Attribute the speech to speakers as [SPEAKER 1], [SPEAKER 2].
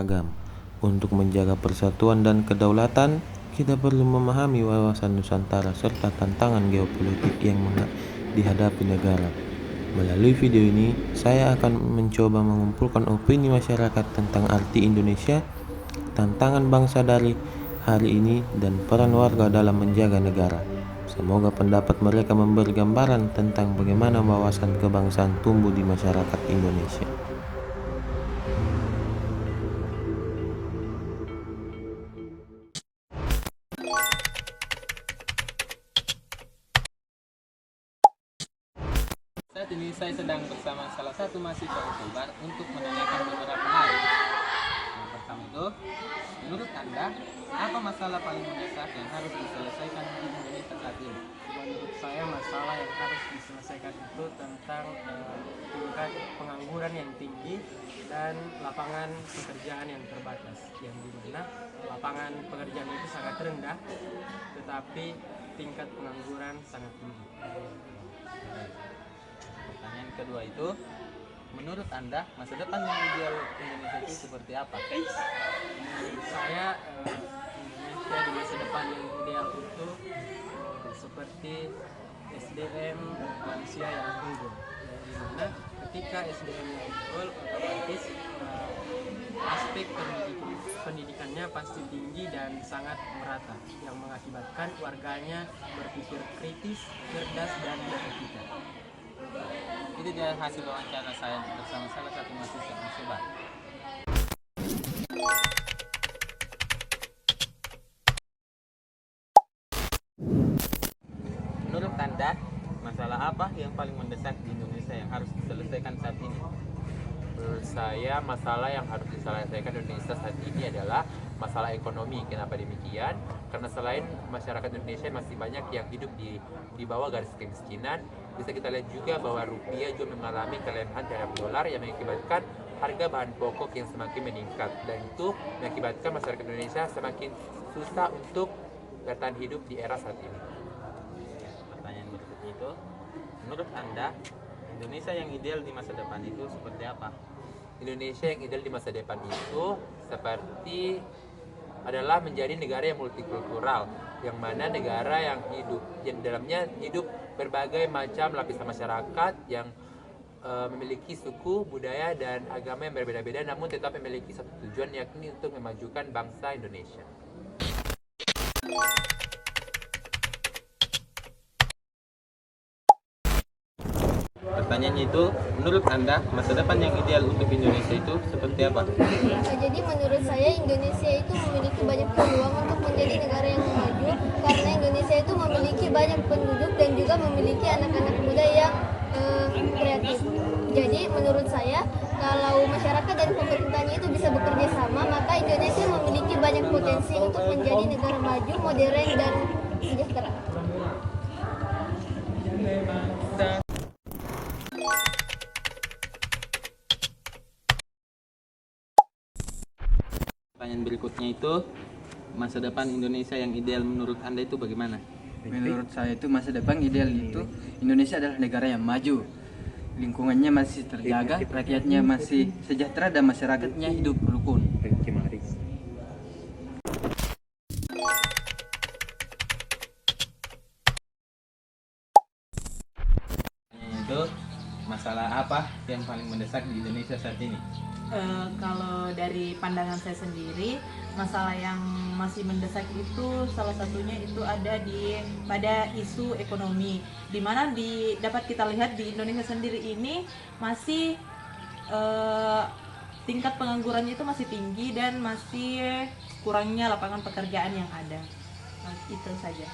[SPEAKER 1] beragam. Untuk menjaga persatuan dan kedaulatan, kita perlu memahami wawasan Nusantara serta tantangan geopolitik yang dihadapi negara. Melalui video ini, saya akan mencoba mengumpulkan opini masyarakat tentang arti Indonesia, tantangan bangsa dari hari ini, dan peran warga dalam menjaga negara. Semoga pendapat mereka memberi gambaran tentang bagaimana wawasan kebangsaan tumbuh di masyarakat Indonesia.
[SPEAKER 2] Saat ini saya sedang bersama salah satu mahasiswa Utubar untuk menanyakan beberapa hal. Yang pertama itu, menurut Anda, apa masalah paling mendesak yang harus diselesaikan di Indonesia saat ini?
[SPEAKER 3] Menurut saya masalah yang harus diselesaikan itu tentang tingkat pengangguran yang tinggi dan lapangan pekerjaan yang terbatas, yang dimana lapangan pekerjaan itu sangat rendah tetapi tingkat pengangguran sangat tinggi.
[SPEAKER 2] Pertanyaan kedua itu, menurut Anda, masa depan yang ideal Indonesia itu seperti apa?
[SPEAKER 3] Menurut saya Indonesia di masa depan yang ideal itu seperti SDM manusia yang unggul, di mana ketika SDM yang unggul otomatis aspek pendidikannya pasti tinggi dan sangat merata, yang mengakibatkan warganya berpikir kritis, cerdas, dan beretika.
[SPEAKER 2] Itu dia hasil wawancara saya bersama salah satu mahasiswa Utubar. Menurut Anda, masalah apa yang paling mendesak di Indonesia yang harus diselesaikan saat ini?
[SPEAKER 4] Menurut saya, masalah yang harus diselesaikan Indonesia saat ini adalah masalah ekonomi. Kenapa demikian? Karena selain masyarakat Indonesia masih banyak yang hidup di bawah garis kemiskinan, bisa kita lihat juga bahwa rupiah juga mengalami kelemahan terhadap dolar yang mengakibatkan harga bahan pokok yang semakin meningkat, dan itu mengakibatkan masyarakat Indonesia semakin susah untuk bertahan hidup di era saat ini.
[SPEAKER 2] Pertanyaan berikutnya itu, menurut Anda, Indonesia yang ideal di masa depan itu seperti apa?
[SPEAKER 4] Indonesia yang ideal di masa depan itu seperti adalah menjadi negara yang multikultural, yang mana negara yang dalamnya hidup berbagai macam lapisan masyarakat yang memiliki suku, budaya, dan agama yang berbeda-beda, namun tetap memiliki satu tujuan, yakni untuk memajukan bangsa Indonesia.
[SPEAKER 2] Pertanyaannya itu, menurut Anda, masa depan yang ideal untuk Indonesia itu seperti apa?
[SPEAKER 5] Jadi menurut saya Indonesia itu memiliki banyak peluang untuk menjadi negara yang maju karena Indonesia itu memiliki banyak penduduk dan juga memiliki anak-anak muda yang kreatif. Jadi menurut saya kalau masyarakat dan pemerintahnya itu bisa bekerja sama, maka Indonesia memiliki banyak potensi untuk menjadi negara maju, modern, dan sejahtera.
[SPEAKER 2] Pertanyaan berikutnya itu, masa depan Indonesia yang ideal menurut Anda itu bagaimana?
[SPEAKER 3] Menurut saya itu masa depan ideal itu Indonesia adalah negara yang maju, lingkungannya masih terjaga, rakyatnya masih sejahtera, dan masyarakatnya hidup rukun.
[SPEAKER 2] Pertanyaannya itu, masalah apa yang paling mendesak di Indonesia saat ini?
[SPEAKER 6] Kalau dari pandangan saya sendiri, masalah yang masih mendesak itu salah satunya itu ada pada isu ekonomi, di mana dapat kita lihat di Indonesia sendiri ini masih tingkat penganggurannya itu masih tinggi dan masih kurangnya lapangan pekerjaan yang ada. Nah, itu saja.